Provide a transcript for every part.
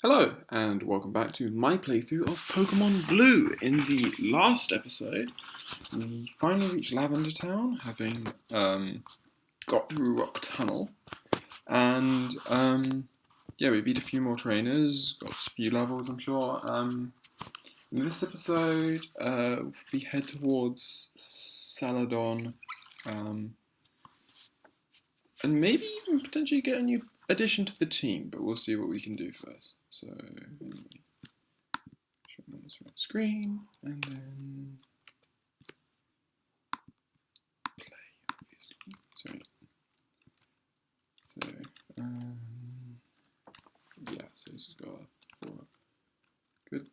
Hello, and welcome back to my playthrough of Pokemon Blue. In the last episode, we finally reached Lavender Town, having got through Rock Tunnel, and yeah, we beat a few more trainers, got a few levels, I'm sure. In this episode, we head towards Saladon, and maybe even potentially get a new addition to the team, but we'll see what we can do first. So, anyway. Show them on this red screen, and then play, obviously. Sorry. So, yeah, so this has got four. Good.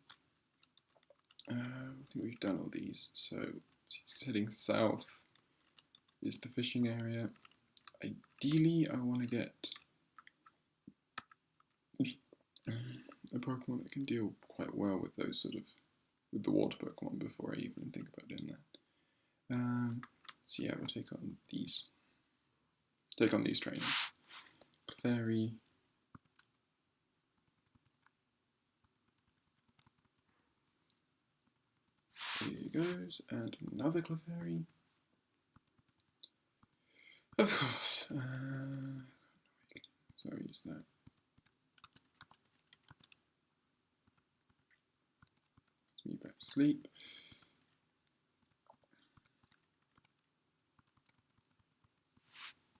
I think we've done all these. So, heading south is the fishing area. Ideally, I want to get a Pokemon that can deal quite well with those with the water Pokemon before I even think about doing that. So yeah, we'll take on these trainers. Clefairy. Here goes, and another Clefairy. Of course. So I'll use that. Puts me back to sleep.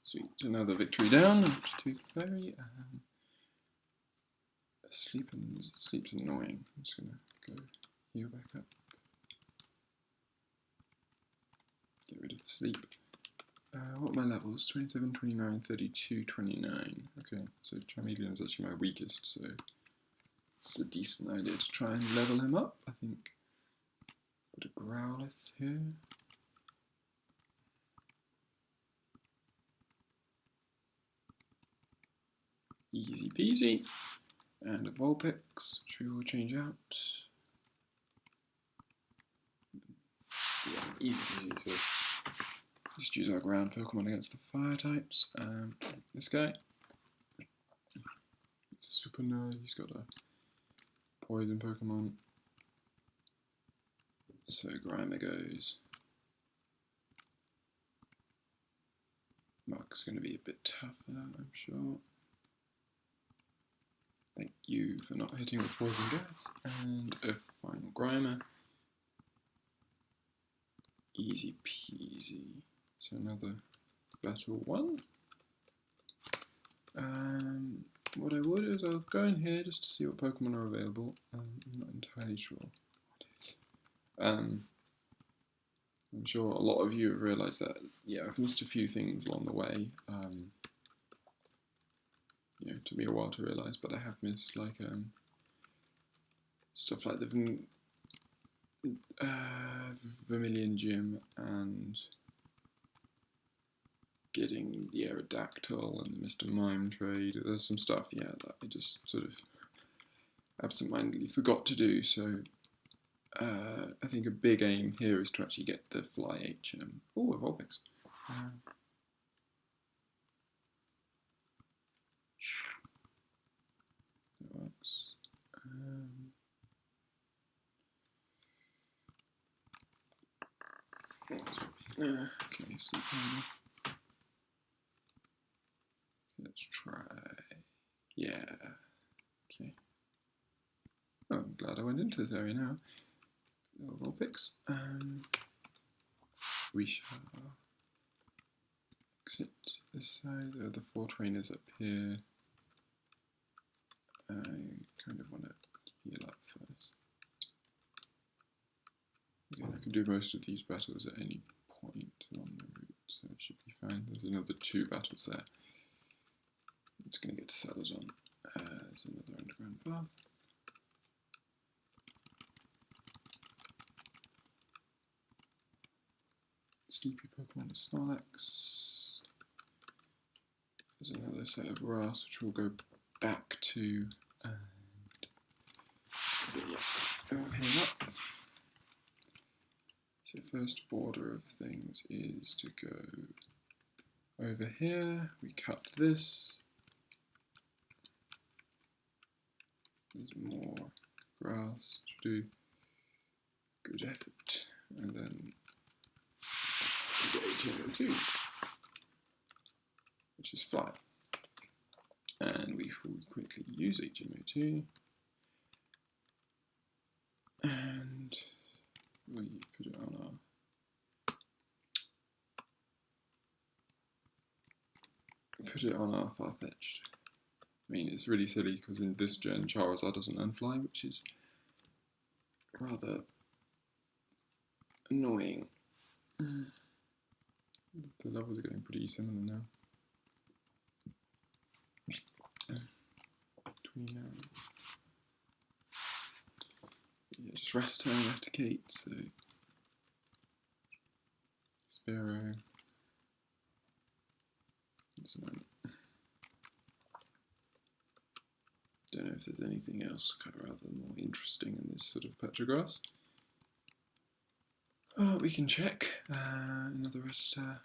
Sweet, another victory down. After two Clefairy. Sleep's annoying. I'm just gonna go heal back up. Get rid of the sleep. What are my levels? 27, 29, 32, 29. Okay, so Charmeleon is actually my weakest, so it's a decent idea to try and level him up, I think. Put a Growlithe here. Easy peasy. And a Vulpix, which we will change out. Yeah, easy peasy, so just use our ground Pokemon against the fire types. This guy. It's a super nerd, he's got a poison Pokemon. So Grimer goes. Mark's going to be a bit tougher, I'm sure. Thank you for not hitting with poison gas. And a final Grimer. Easy peasy. So another battle one. What I would is I'll go in here just to see what Pokemon are available. I'm not entirely sure what is. I'm sure a lot of you have realised that, yeah, I've missed a few things along the way. You know, it took me a while to realise, but I have missed like stuff like the Vermilion Gym and getting the Aerodactyl and the Mr. Mime trade. There's some stuff, yeah, that I just sort of absentmindedly forgot to do, so I think a big aim here is to actually get the Fly HM. Oh, a Vulpix. That works. Okay, so let's try. Yeah. Okay. Oh, I'm glad I went into this area now. Little Vulpix. We shall exit this side. There are the four trainers up here. I kind of want to heal up first. Again, I can do most of these battles at any point along the route, so it should be fine. There's another two battles there. It's going to get to Saladon. There's another underground path. Sleepy Pokemon is Snorlax. There's another set of Ras which we'll go back to. And yeah, we'll heal up. So first order of things is to go over here. We cut this. There's more grass to do. Good effort. And then we get HTML2, which is fly. And we will quickly use HTML2. And we put it on our far-fetched. I mean, it's really silly because in this gen Charizard doesn't unfly, which is rather annoying. The levels are getting pretty similar now. 29. Yeah, just Rattata, Raticate, so Sparrow. Don't know if there's anything else kind of rather more interesting in this sort of patch of grass. Oh, we can check. Another Rattata.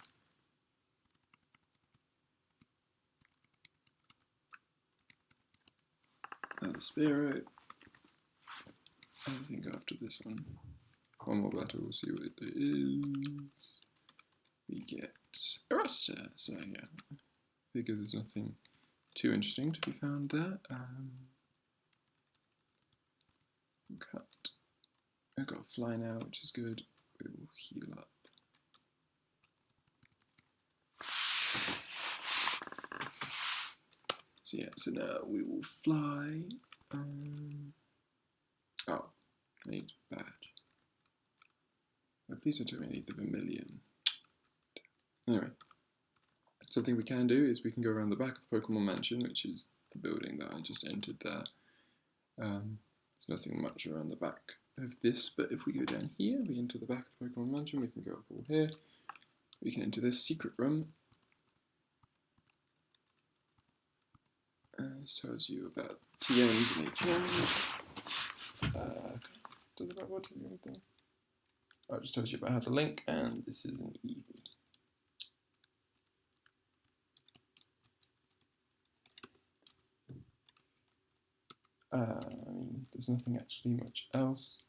Another Sparrow. I think after this one more battle, we'll see what it is. We get a Rattata. So yeah, I figure there's nothing too interesting to be found there. Cut. I've got a fly now, which is good. We will heal up. So yeah, so now we will fly. Oh, I need a badge. Oh, please don't tell me I need the vermilion. Anyway, something we can do is we can go around the back of Pokemon Mansion, which is the building that I just entered there. There's nothing much around the back of this, but if we go down here, we enter the back of the Pokemon Mansion, we can go up all here. We can enter this secret room. This tells you about TMs and HMs. Does it about tell you anything? Oh, it just tells you about how to link, and this is an Eevee. I mean, there's nothing actually much else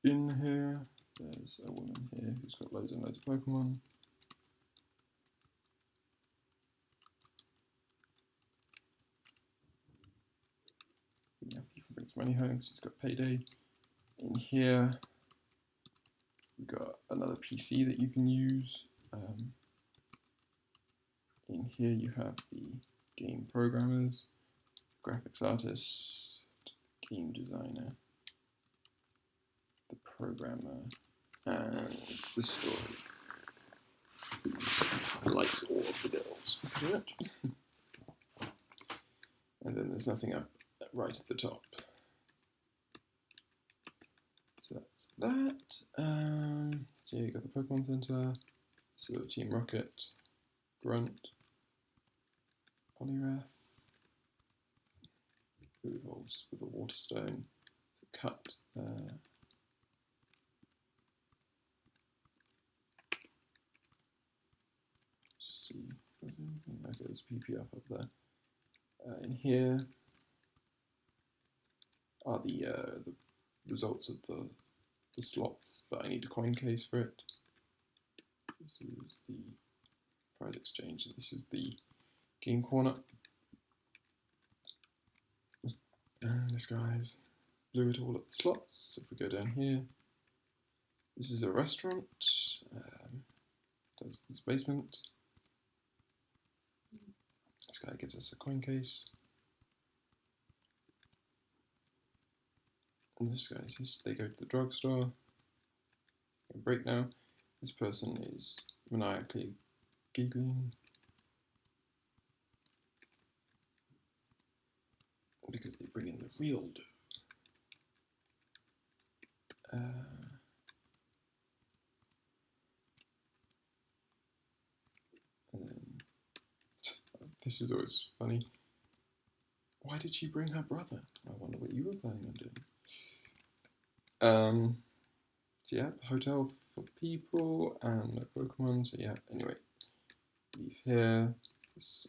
in here. There's a woman here who's got loads and loads of Pokemon. Yeah, thief brings money home because he's got payday. In here, we've got another PC that you can use. In here you have the game programmers, graphics artist, game designer, the programmer, and the story, who likes all of the girls, pretty much. And then there's nothing up right at the top. So that's that. So yeah, you got the Pokemon Center, Silph Team Rocket, Grunt, Poliwrath, who evolves with a Water Stone, so Cut, see, okay, there's PP up there. In here are the results of the slots, but I need a coin case for it. This is the prize exchange, and this is the game corner. And this guy's blew it all at the slots. So if we go down here, this is a restaurant. There's this basement. This guy gives us a coin case. And this guy says they go to the drugstore. Break now. This person is maniacally giggling because they bring in the real dough. And then, this is always funny. Why did she bring her brother? I wonder what you were planning on doing. So yeah, hotel for people and no Pokemon. So yeah, anyway, leave here. This,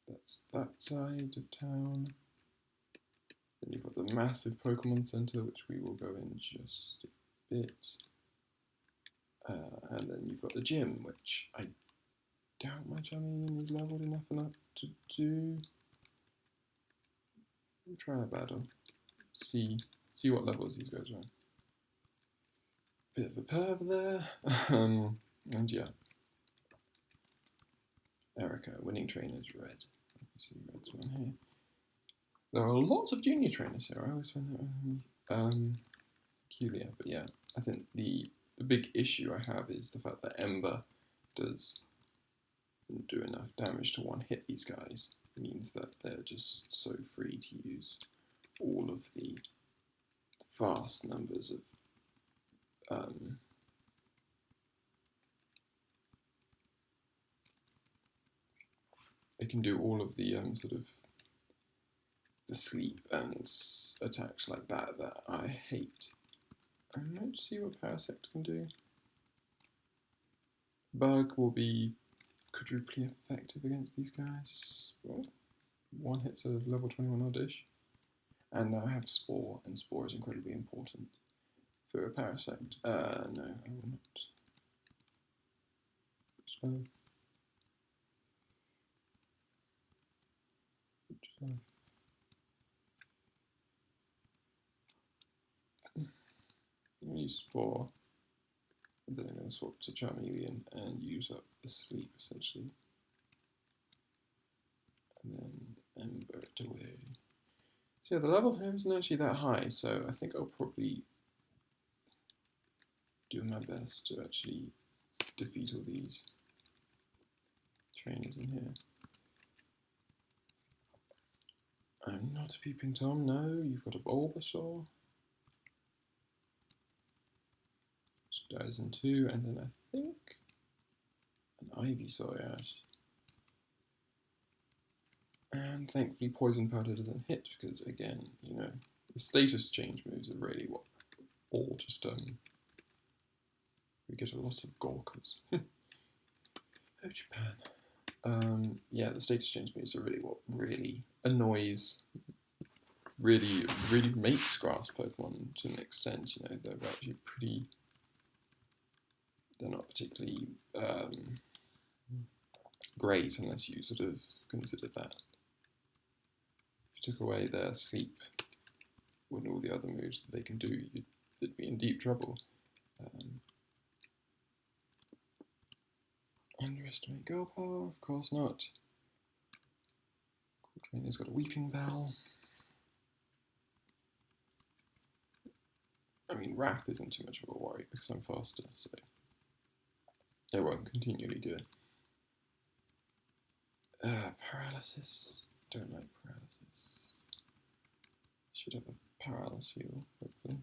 that's that side of town. Then you've got the massive Pokemon Center, which we will go in just a bit. And then you've got the gym, which I doubt my Charmeleon is leveled enough to do. We'll try a battle. See what levels these guys are. Bit of a perv there. And yeah. Erica, winning trainers, red. You see red's one here. There are lots of junior trainers here. I always find that really peculiar. But yeah, I think the big issue I have is the fact that Ember doesn't do enough damage to one hit these guys. It means that they're just so free to use all of the vast numbers of they can do all of the sort of the sleep and attacks like that I hate. Let's see what Parasect can do. Bug will be quadruply effective against these guys. Well, one hit's a level 21 oddish. And now I have Spore, and Spore is incredibly important for a Parasect. No, I will not. So, use Spore, and then I'm going to swap to Charmeleon and use up the sleep essentially. And then Ember it away. So yeah, the level here isn't actually that high, so I think I'll probably do my best to actually defeat all these trainers in here. I'm not a Peeping Tom, no, you've got a Bulbasaur. Which dies in 2, and then I think an Ivysaur out. And thankfully Poison Powder doesn't hit, because again, you know, the status change moves are really what all just we get a lot of Gorkas. Oh, Japan. Yeah, the status change moves are really what really annoys, really makes grass Pokemon to an extent. You know, they're actually pretty. They're not particularly great unless you sort of consider that. If you took away their sleep and all the other moves that they can do, you'd be in deep trouble. Underestimate girl power? Of course not. Cool Trainer's got a Weeping Bell. I mean, Wrath isn't too much of a worry because I'm faster, so I won't continually do it. Paralysis. Don't like paralysis. Should have a paralysis heal, hopefully.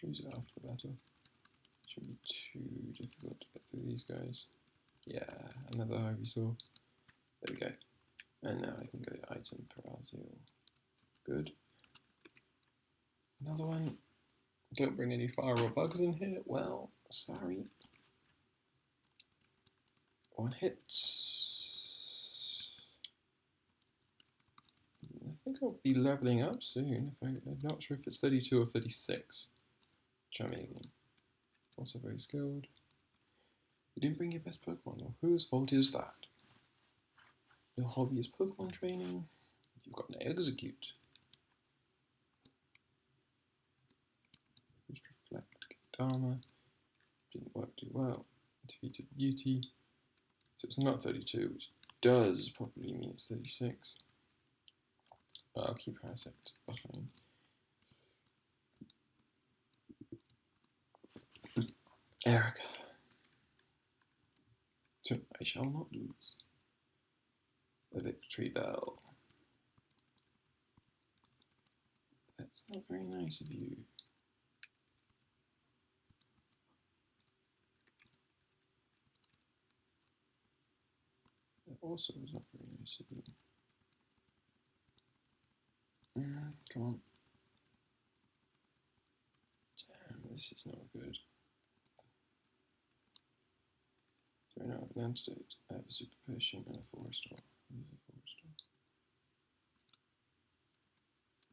Use it after the battle. Shouldn't be too difficult to get through these guys. Yeah, another Ivysaur. There we go. And now I can go item paralysis. Good. Another one. Don't bring any fire or bugs in here. Well, sorry. One hit. I think I'll be leveling up soon. I'm not sure if it's 32 or 36. Charmeleon. Also very skilled. You didn't bring your best Pokemon. Well, whose fault is that? Your hobby is Pokemon training. You've got an Execute. Just reflect, get armor. Didn't work too well. Defeated Beauty. So it's not 32, which does probably mean it's 36. But I'll keep Parasect behind. Erica. So I shall not lose. The victory bell. That's not very nice of you. That also was not very nice of you. Come on. Damn, this is not good. Right now, an antidote. I have a super potion and a 4-star. Use a 4-star.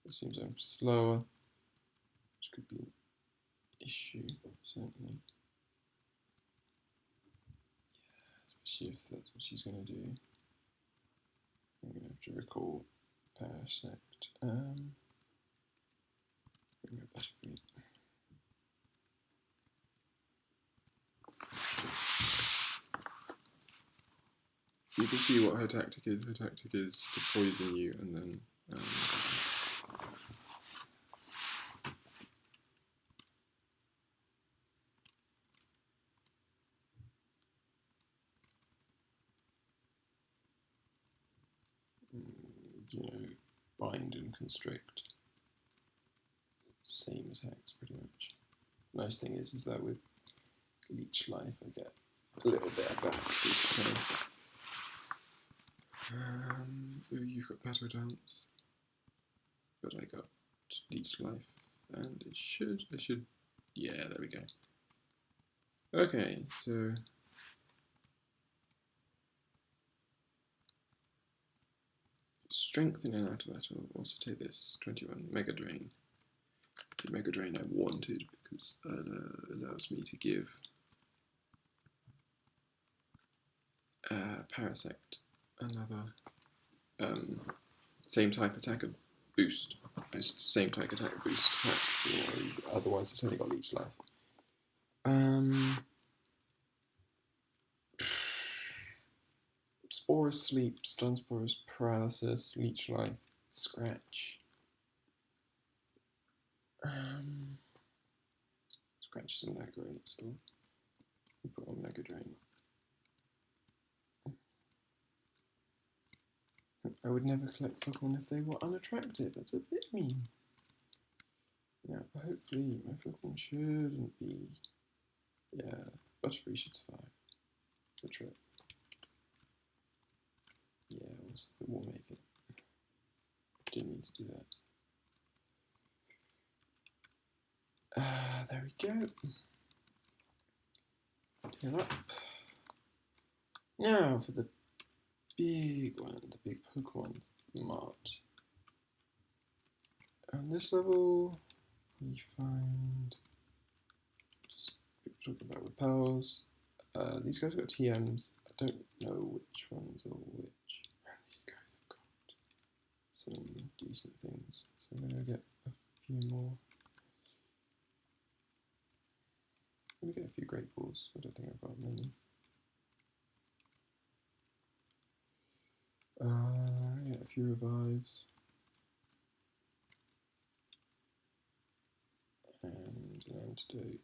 It seems I'm slower, which could be an issue, certainly. Especially if that's what she's going to do. I'm going to have to recall Parasect. Bring her Butterfree. You can see what her tactic is. Her tactic is to poison you and then you know, bind and constrict. Same attacks pretty much. Nice thing is that with Leech Life I get a little bit of that. Ooh, you've got Battle Dance, but I got Leech Life, and I should, yeah, there we go. Okay, so Strength in an out of battle. Also take this 21 Mega Drain. The Mega Drain I wanted because it allows me to give Parasect another same type attack boost. It's same type attack boost attack. You know, otherwise it's only got Leech Life. Spore Sleep, Stun Spores, Paralysis, Leech Life, Scratch. Scratch isn't that great, so we put on Mega Drain. I would never collect Pokemon if they were unattractive. That's a bit mean. Now, hopefully my Pokemon shouldn't be... Yeah, Butterfree should survive the trip. Yeah, we'll make it. Didn't mean to do that. There we go. Heal up. Now for the big one, the big Pokemon Mart. On this level, we find just talking about repels. These guys have got TMs. I don't know which ones are which. These guys have got some decent things. So I'm gonna get a few more. I'm gonna get a few Great Balls. I don't think I've got many. Yeah, a few revives. And an antidote.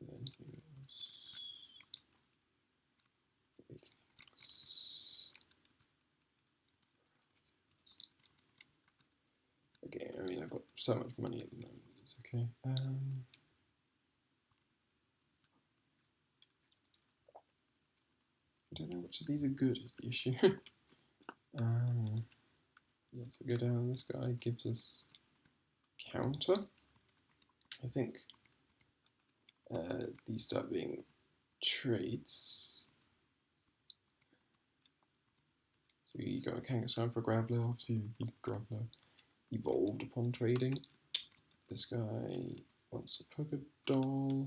Then heals. Okay, I mean I've got so much money at the moment that it's okay. I don't know which of these are good is the issue. Yeah, so we go down, this guy gives us counter. I think these start being traits. So you got a Kangaskhan for Graveler, obviously the Graveler evolved upon trading. This guy wants a Poké Doll.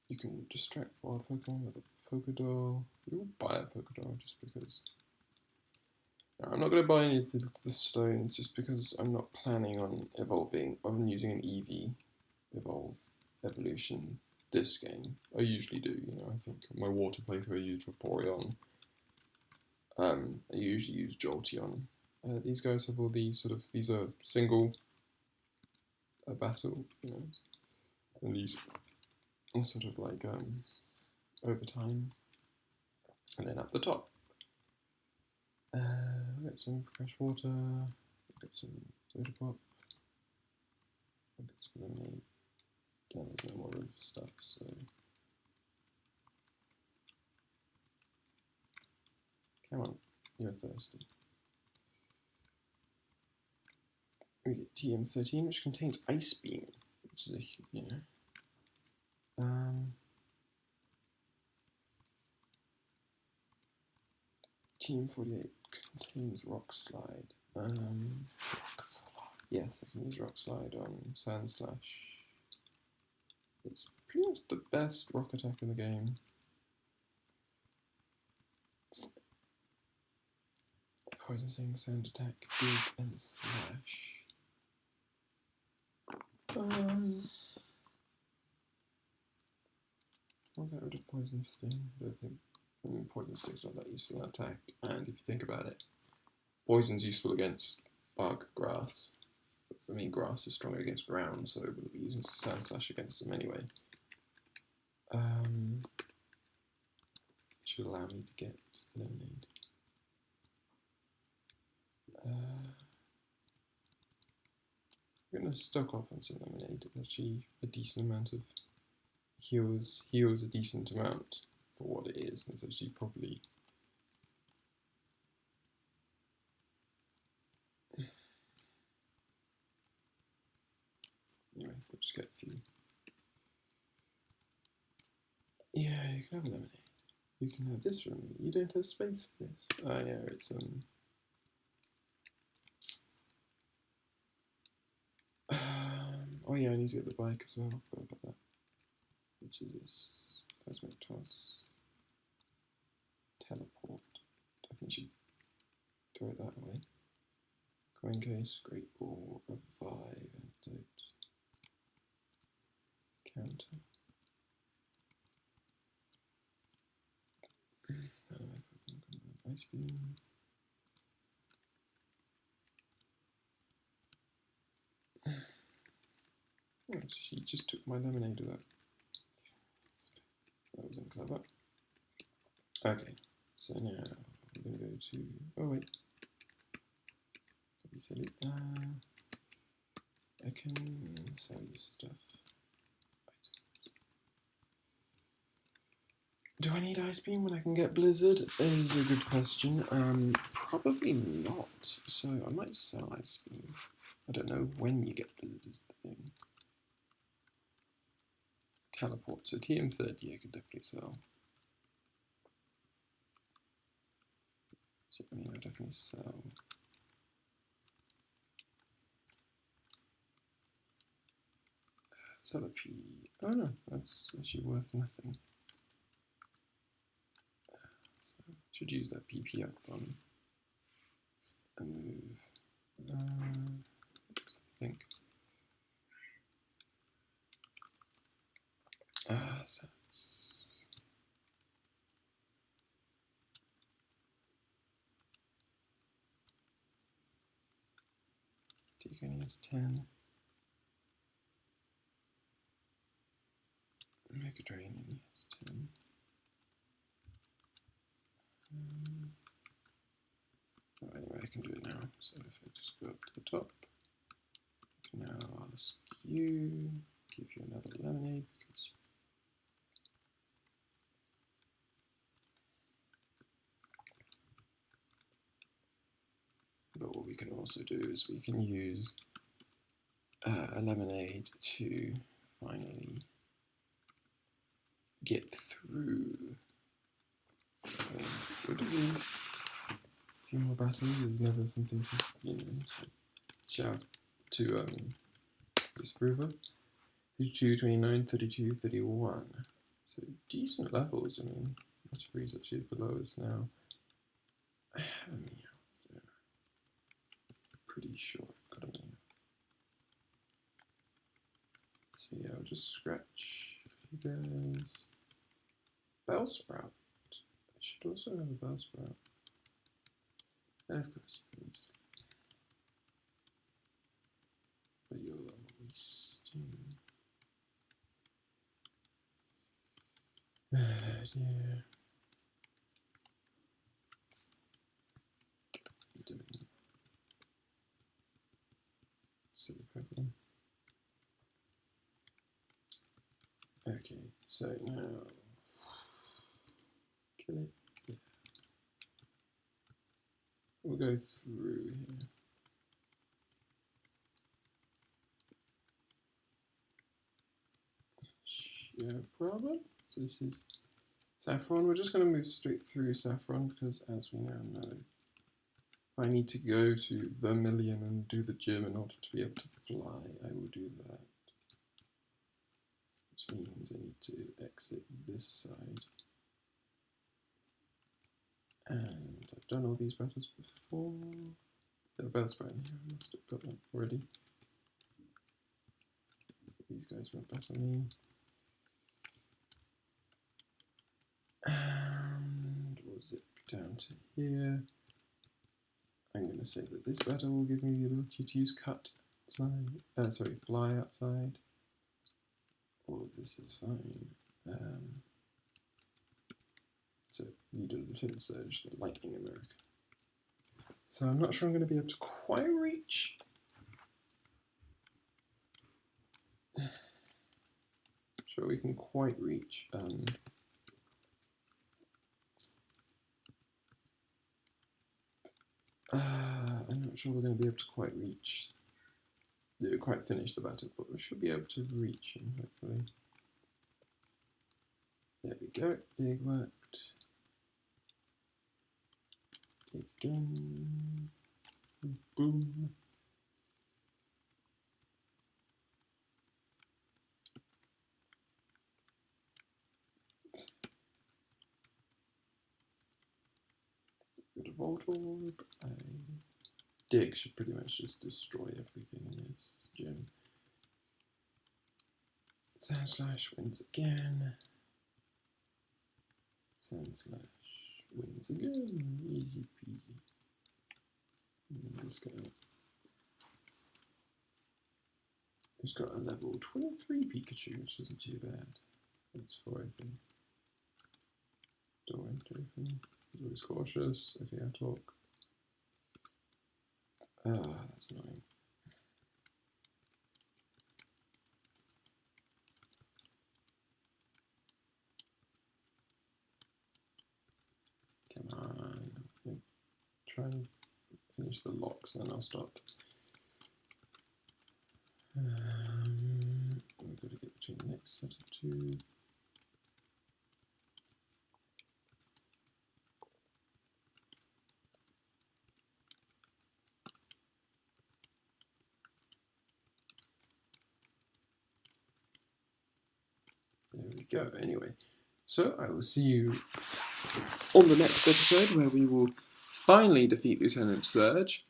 You can distract wild Pokemon with a Poké Doll. You'll buy a Poké Doll just because. No, I'm not going to buy any of the stones just because I'm not planning on using an Eevee evolution this game. I usually do, you know, I think my water playthrough I used Vaporeon. I usually use Jolteon. These guys have all these these are single battle, you know, and these are sort of like over time. And then up the top, we'll get some fresh water, we'll get some soda pop, we'll get some lemonade. There's no more room for stuff, so. Come on, you're thirsty. We get TM13, which contains Ice Beam, which which is a, you know. Team 48 contains rock slide. Yes, I can use rock slide on Sand Slash. It's pretty much the best rock attack in the game. Poison Sting, Sand Attack, Dig, and Slash. I'll get rid of Poison Sting. I don't think Poison Sting's not that useful in attack. And if you think about it, Poison's useful against bug, grass. I mean, grass is stronger against ground, so we'll be using Sand Slash against them anyway. Should allow me to get Lemonade. I'm going to stock up on some Lemonade. It's actually a decent amount of heals a decent amount for what it is, and it's actually probably anyway, we'll just get a few. Yeah, you can have Lemonade. You can have this from me. You don't have space for this. Oh yeah, it's oh yeah, I need to get the bike as well. I forgot about that. Which is this Cosmic Toss. Teleport. Definitely should throw that away. Coin case, Great Ball, Revive, Antidote. Counter. Ice Beam. Oh, she just took my Lemonade with that. That wasn't clever. Okay, so now we're going to go to. Oh, wait. Don't be silly. I can sell you stuff. Do I need Ice Beam when I can get Blizzard? Is a good question. Probably not. So I might sell Ice Beam. I don't know when you get Blizzard is the thing. Teleport. So TM30 I could definitely sell. So I mean, I'll definitely sell. Sell a P. Oh no, that's actually worth nothing. Should use that PP up on a move. Let's think. So it's Deacon is 10. Mega Drain is 10. Anyway, I can do it now. So if I just go up to the top, I can now ask you, give you another Lemonade because but what we can also do is we can use a Lemonade to finally get through. Good at these. A few more battles is never something to, you know, shout to disapprove of. 32, 29, 32, 31. So decent levels. I mean, Butterfree is actually below us now. I have a Meow. Pretty sure I've got a Meow. So yeah, I'll just scratch you guys. Bellsprout. I should also have a Bellsprout. Of course, please. But you're wasting. Yeah. Doing silly Pokemon. Okay, so now kill it. Yeah. We'll go through here. problem. So this is Saffron. We're just going to move straight through Saffron because, as we now know, if I need to go to Vermilion and do the gym in order to be able to fly, I will do that. Which means I need to exit this side. And I've done all these battles before. The bell's right here, I must have got that already. These guys won't battle me. And we'll zip down to here. I'm going to say that this battle will give me the ability to use fly outside. All of this is fine. So, Needle Lieutenant Surge, the Lightning America. So I'm not sure I'm going to be able to quite reach. Sure we can quite reach. I'm not sure we're going to be able to quite reach. Quite finish the battle, but we should be able to reach him, hopefully. There we go, big worked. Again. Boom. Bit of Volt Orb. Dig should pretty much just destroy everything in this gym. Sand Slash wins again. Sand Slash wins again. Easy peasy. This guy who's got a level 23 Pikachu, which isn't too bad. That's 4, I think. Don't enter anything. He's always cautious. Okay, I'll talk. That's annoying. Come on. Try and finish the locks, then I'll stop. We've got to get between the next set of 2. There we go. Anyway, so I will see you on the next episode where we will finally defeat Lieutenant Surge,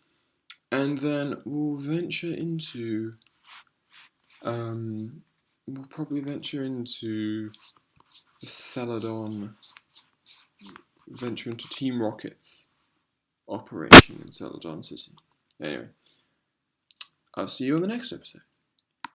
and then we'll venture into we'll probably venture into Celadon, venture into Team Rocket's operation in Celadon City. Anyway, I'll see you on the next episode.